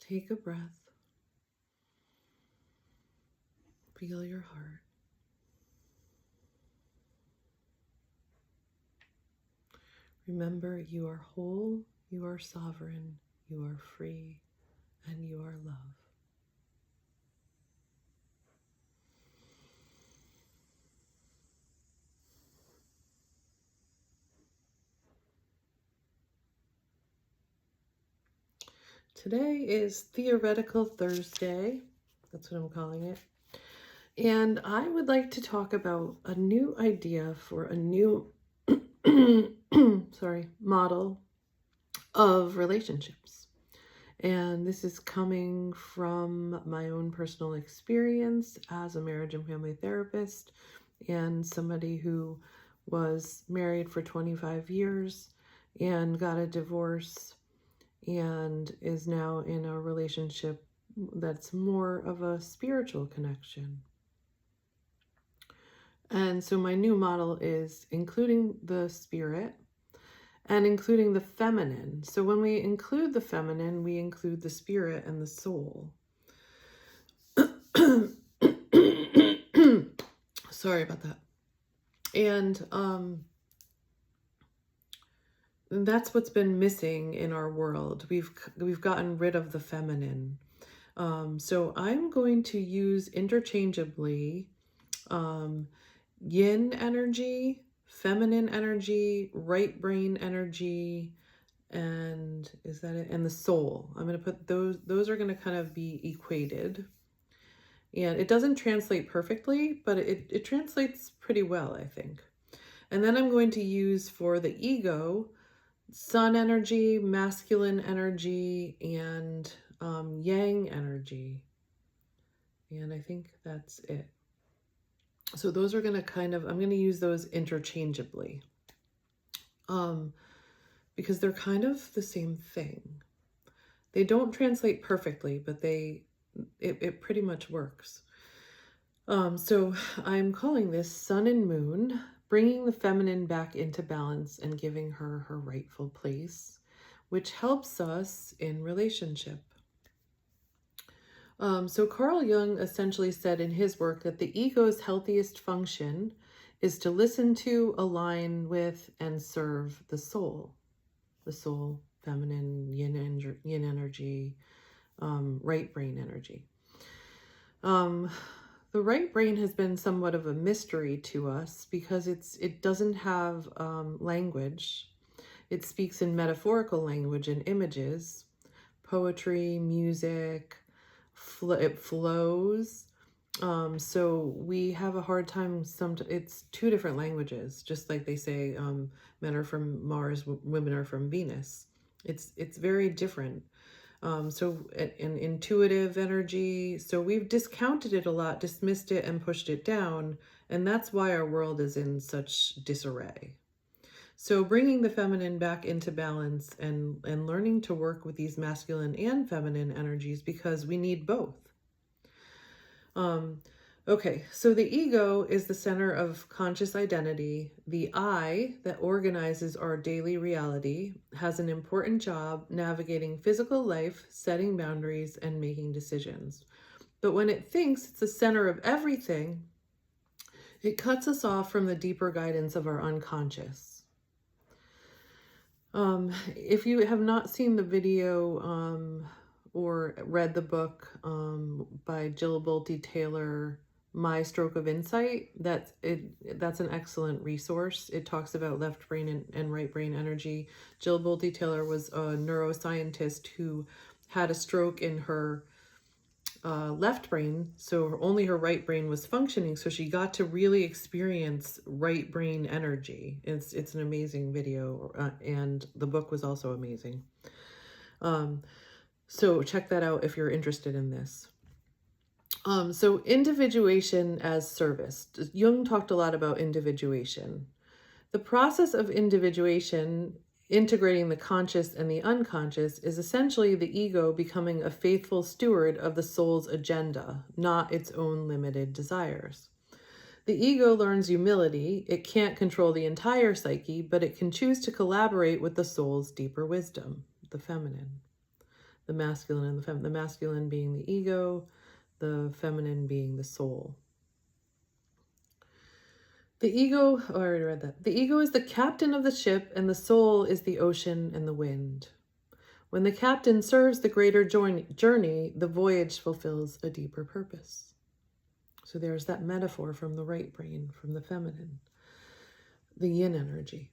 Take a breath. Feel your heart. Remember, you are whole, you are sovereign, you are free, and you are love. Today is Theoretical Thursday. That's what I'm calling it. And I would like to talk about a new idea for a new model of relationships. And this is coming from my own personal experience as a marriage and family therapist and somebody who was married for 25 years and got a divorce and is now in a relationship that's more of a spiritual connection. And so my new model is including the spirit and including the feminine. So when we include the feminine, we include the spirit and the soul. Sorry about that. And that's what's been missing in our world. We've gotten rid of the feminine. So I'm going to use interchangeably yin energy, feminine energy, right brain energy, and is that it? And the soul. I'm going to put those are going to kind of be equated. And it doesn't translate perfectly, but it translates pretty well, I think. And then I'm going to use for the ego, sun energy, masculine energy, and yang energy. And I think that's it. So those are going to I'm going to use those interchangeably. Because they're kind of the same thing. They don't translate perfectly, but it pretty much works. So I'm calling this Sun and Moon, bringing the feminine back into balance and giving her her rightful place, which helps us in relationship. So Carl Jung essentially said in his work that the ego's healthiest function is to listen to, align with, and serve the soul. The soul, feminine, yin energy, right brain energy. The right brain has been somewhat of a mystery to us because it doesn't have language. It speaks in metaphorical language and images, poetry, music, it flows. So we have a hard time. It's two different languages, just like they say men are from Mars, women are from Venus. It's very different. So an intuitive energy. So we've discounted it a lot, dismissed it, and pushed it down. And that's why our world is in such disarray. So bringing the feminine back into balance and learning to work with these masculine and feminine energies because we need both. Okay, so the ego is the center of conscious identity. The I that organizes our daily reality has an important job navigating physical life, setting boundaries, and making decisions. But when it thinks it's the center of everything, it cuts us off from the deeper guidance of our unconscious. If you have not seen the video or read the book by Jill Bolte Taylor, My Stroke of Insight, that's an excellent resource. It talks about left brain and right brain energy. Jill Bolte Taylor was a neuroscientist who had a stroke in her left brain, so only her right brain was functioning, so she got to really experience right brain energy. It's an amazing video, and the book was also amazing. So check that out if you're interested in this. So individuation as service. Jung talked a lot about individuation. The process of individuation, integrating the conscious and the unconscious, is essentially the ego becoming a faithful steward of the soul's agenda, not its own limited desires. The ego learns humility. It can't control the entire psyche, but it can choose to collaborate with the soul's deeper wisdom, the feminine. the masculine and the feminine. The masculine being the ego, the feminine being the soul. The ego, oh, I already read that. The ego is the captain of the ship, and the soul is the ocean and the wind. When the captain serves the greater journey, the voyage fulfills a deeper purpose. So there's that metaphor from the right brain, from the feminine, the yin energy.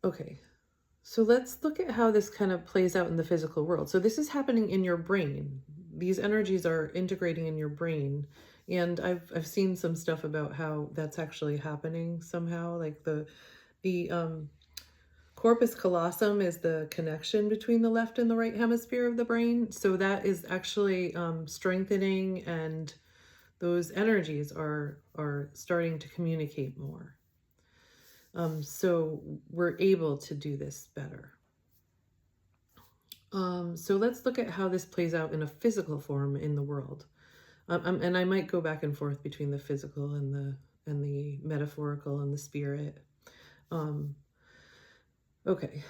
Okay, so let's look at how this kind of plays out in the physical world. So this is happening in your brain. These energies are integrating in your brain. And I've seen some stuff about how that's actually happening somehow. Like the corpus callosum is the connection between the left and the right hemisphere of the brain. So that is actually strengthening, and those energies are starting to communicate more. So we're able to do this better. So let's look at how this plays out in a physical form in the world. And I might go back and forth between the physical and the metaphorical and the spirit. Okay.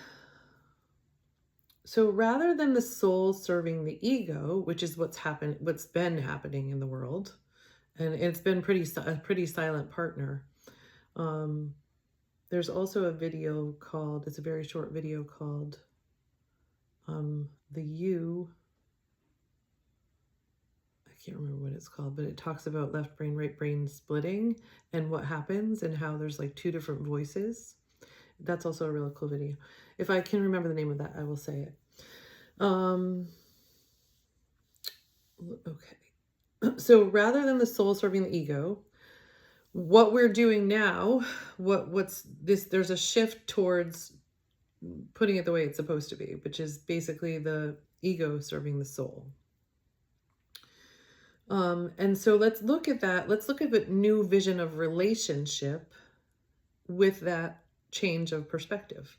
So rather than the soul serving the ego, which is what's been happening in the world, and it's been a pretty silent partner. There's also a video called, it's a very short video called The You. I can't remember what it's called, but it talks about left brain, right brain splitting and what happens and how there's like two different voices. That's also a really cool video. If I can remember the name of that, I will say it. Okay. So rather than the soul serving the ego, what we're doing now, there's a shift towards putting it the way it's supposed to be, which is basically the ego serving the soul. And so let's look at that. Let's look at a new vision of relationship with that change of perspective.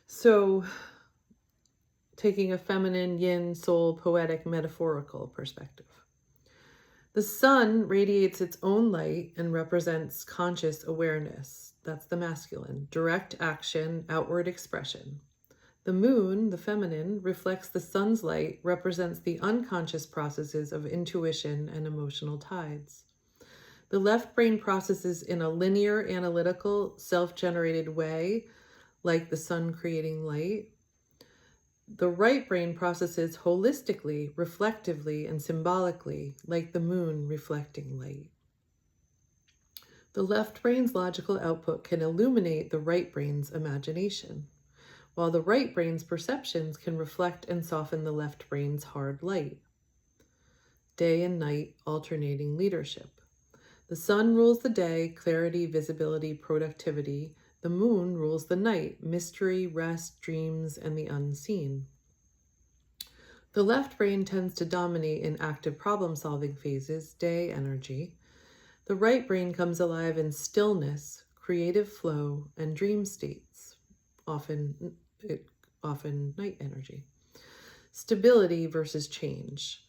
So taking a feminine, yin, soul, poetic, metaphorical perspective. The sun radiates its own light and represents conscious awareness. That's the masculine, direct action, outward expression. The moon, the feminine, reflects the sun's light, represents the unconscious processes of intuition and emotional tides. The left brain processes in a linear, analytical, self-generated way, like the sun creating light. The right brain processes holistically, reflectively, and symbolically, like the moon reflecting light. The left brain's logical output can illuminate the right brain's imagination, while the right brain's perceptions can reflect and soften the left brain's hard light. Day and night alternating leadership. The sun rules the day, clarity, visibility, productivity. The moon rules the night, mystery, rest, dreams, and the unseen. The left brain tends to dominate in active problem-solving phases, day energy. The right brain comes alive in stillness, creative flow, and dream states, often night energy. Stability versus change.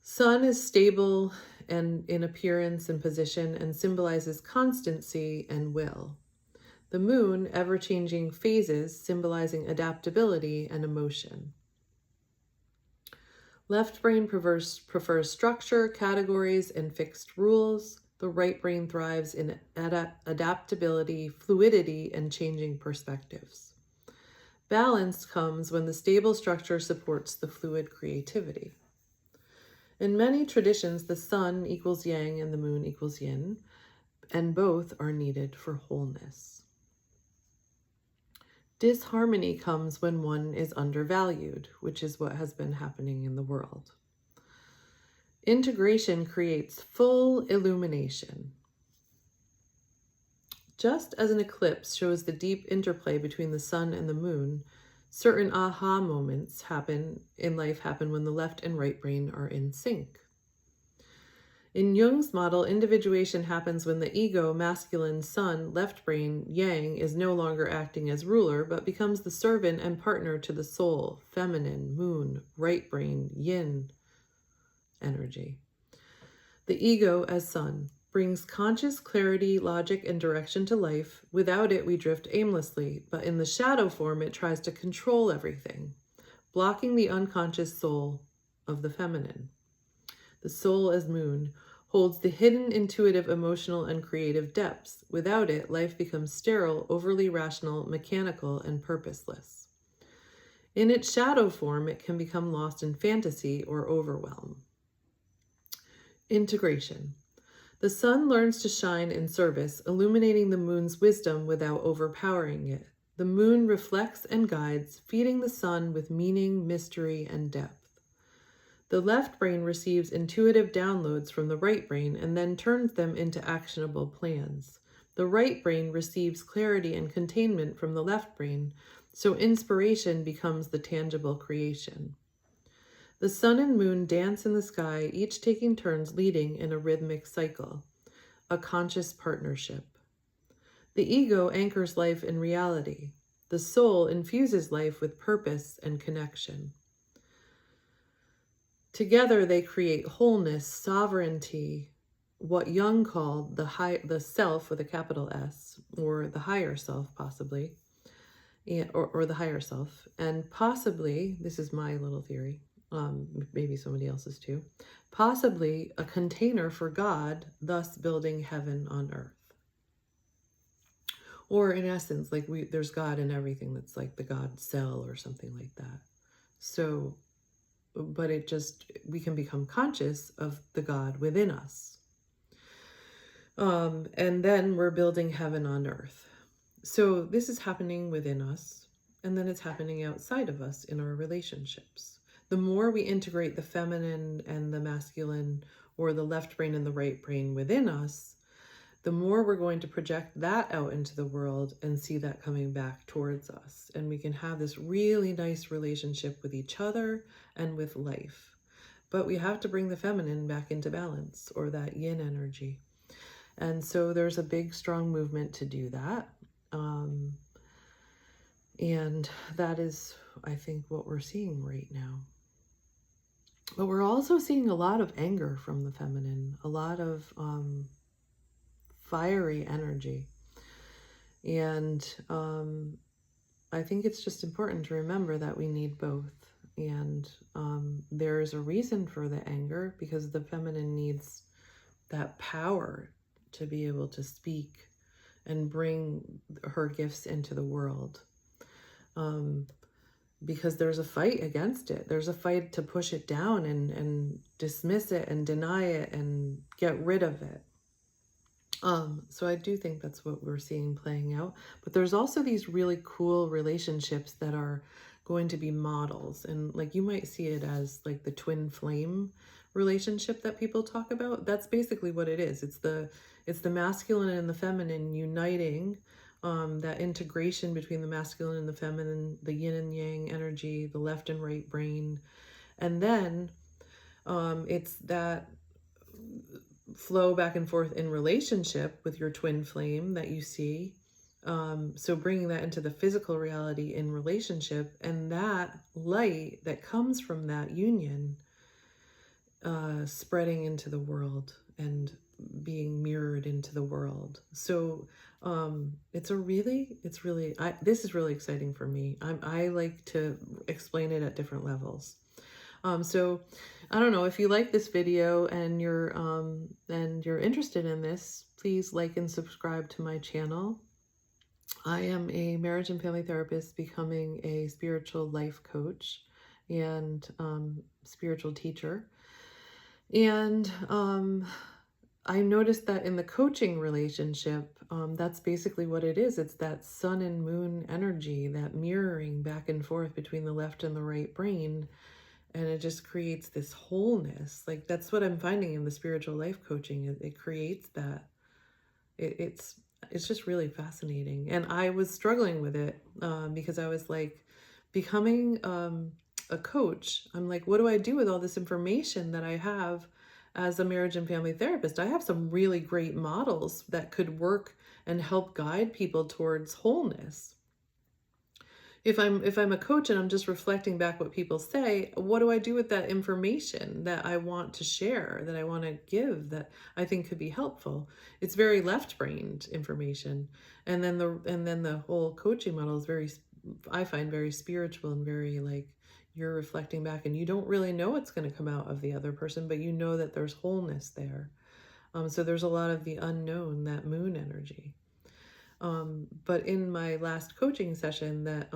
Sun is stable and in appearance and position and symbolizes constancy and will. The moon, ever-changing phases, symbolizing adaptability and emotion. Left brain prefers structure, categories, and fixed rules. The right brain thrives in adaptability, fluidity, and changing perspectives. Balance comes when the stable structure supports the fluid creativity. In many traditions, the sun equals yang and the moon equals yin, and both are needed for wholeness. Disharmony comes when one is undervalued, which is what has been happening in the world. Integration creates full illumination. Just as an eclipse shows the deep interplay between the sun and the moon, certain aha moments in life happen when the left and right brain are in sync. In Jung's model, individuation happens when the ego, masculine, sun, left brain, yang, is no longer acting as ruler, but becomes the servant and partner to the soul, feminine, moon, right brain, yin energy. The ego as sun, brings conscious clarity, logic, and direction to life. Without it, we drift aimlessly, but in the shadow form, it tries to control everything, blocking the unconscious soul of the feminine. The soul as moon holds the hidden intuitive, emotional, and creative depths. Without it, life becomes sterile, overly rational, mechanical, and purposeless. In its shadow form, it can become lost in fantasy or overwhelm. Integration. The sun learns to shine in service, illuminating the moon's wisdom without overpowering it. The moon reflects and guides, feeding the sun with meaning, mystery, and depth. The left brain receives intuitive downloads from the right brain and then turns them into actionable plans. The right brain receives clarity and containment from the left brain, so inspiration becomes the tangible creation. The sun and moon dance in the sky, each taking turns leading in a rhythmic cycle, a conscious partnership. The ego anchors life in reality. The soul infuses life with purpose and connection. Together they create wholeness, sovereignty, what Jung called the self with a capital S, or the higher self possibly, or the higher self, and possibly, this is my little theory, maybe somebody else's too, possibly a container for God, thus building heaven on earth. Or in essence, like there's God in everything. That's like the God cell or something like that. So, but we can become conscious of the God within us. And then we're building heaven on earth. So this is happening within us, and then it's happening outside of us in our relationships. The more we integrate the feminine and the masculine, or the left brain and the right brain within us, the more we're going to project that out into the world and see that coming back towards us. And we can have this really nice relationship with each other and with life. But we have to bring the feminine back into balance, or that yin energy. And so there's a big, strong movement to do that. And that is, I think, what we're seeing right now. But we're also seeing a lot of anger from the feminine, a lot of fiery energy. And I think it's just important to remember that we need both. And there's a reason for the anger, because the feminine needs that power to be able to speak and bring her gifts into the world. Because there's a fight against it. There's a fight to push it down and dismiss it and deny it and get rid of it. So I do think that's what we're seeing playing out. But there's also these really cool relationships that are going to be models. And like you might see it as like the twin flame relationship that people talk about. That's basically what it is. It's the masculine and the feminine uniting, that integration between the masculine and the feminine, the yin and yang energy, the left and right brain. And then it's that flow back and forth in relationship with your twin flame that you see. So bringing that into the physical reality in relationship, and that light that comes from that union spreading into the world and being mirrored into the world. So this is really exciting for me. I like to explain it at different levels. So I don't know, if you like this video and you're interested in this, please like and subscribe to my channel. I am a marriage and family therapist becoming a spiritual life coach and spiritual teacher. And I noticed that in the coaching relationship, that's basically what it is. It's that sun and moon energy, that mirroring back and forth between the left and the right brain. And it just creates this wholeness. Like that's what I'm finding in the spiritual life coaching. It creates that. It's just really fascinating. And I was struggling with it because I was like, becoming a coach, I'm like, what do I do with all this information that I have as a marriage and family therapist? I have some really great models that could work and help guide people towards wholeness. if I'm a coach and I'm just reflecting back what people say, what do I do with that information that I want to share, that I want to give, that I think could be helpful? It's very left-brained information. And then the whole coaching model is very, I find, very spiritual and very like, you're reflecting back and you don't really know what's going to come out of the other person, but you know that there's wholeness there. So there's a lot of the unknown, that moon energy. But in my last coaching session that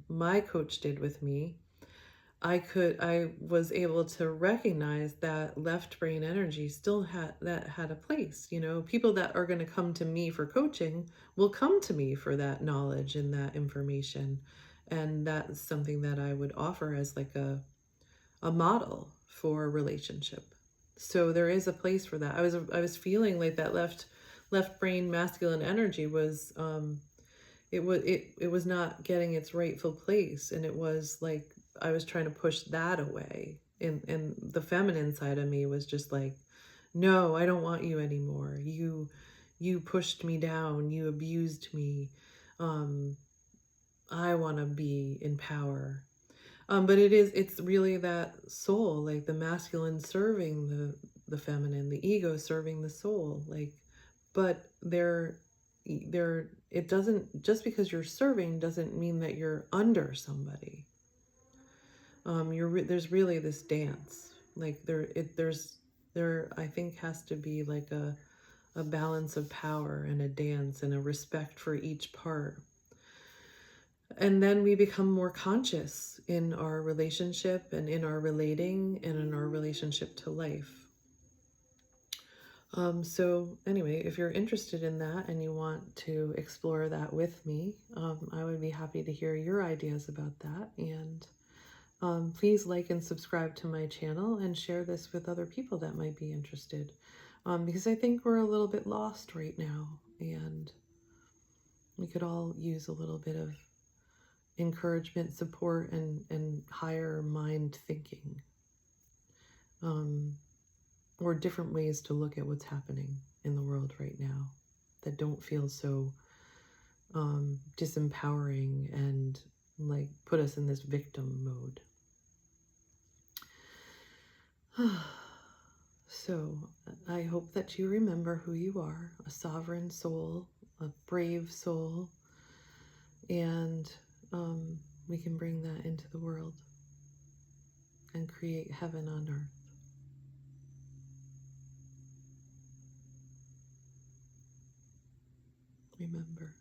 my coach did with me, I was able to recognize that left brain energy still had a place. You know, people that are going to come to me for coaching will come to me for that knowledge and that information. And that's something that I would offer as like a model for a relationship. So there is a place for that. I was feeling like that left brain masculine energy was it was not getting its rightful place, and it was like I was trying to push that away, and the feminine side of me was just like, no, I don't want you anymore. You pushed me down, you abused me. I want to be in power. But it's really that soul, like the masculine serving the feminine, the ego serving the soul, like, but it doesn't, just because you're serving doesn't mean that you're under somebody. There's really this dance, like there I think has to be like a balance of power and a dance and a respect for each part. And then we become more conscious in our relationship and in our relating and in our relationship to life. So anyway, if you're interested in that and you want to explore that with me, I would be happy to hear your ideas about that. And please like and subscribe to my channel and share this with other people that might be interested. Because I think we're a little bit lost right now, and we could all use a little bit of encouragement, support, and higher mind thinking, or different ways to look at what's happening in the world right now that don't feel so disempowering and like put us in this victim mode. So I hope that you remember who you are, a sovereign soul, a brave soul, and we can bring that into the world and create heaven on earth. Remember.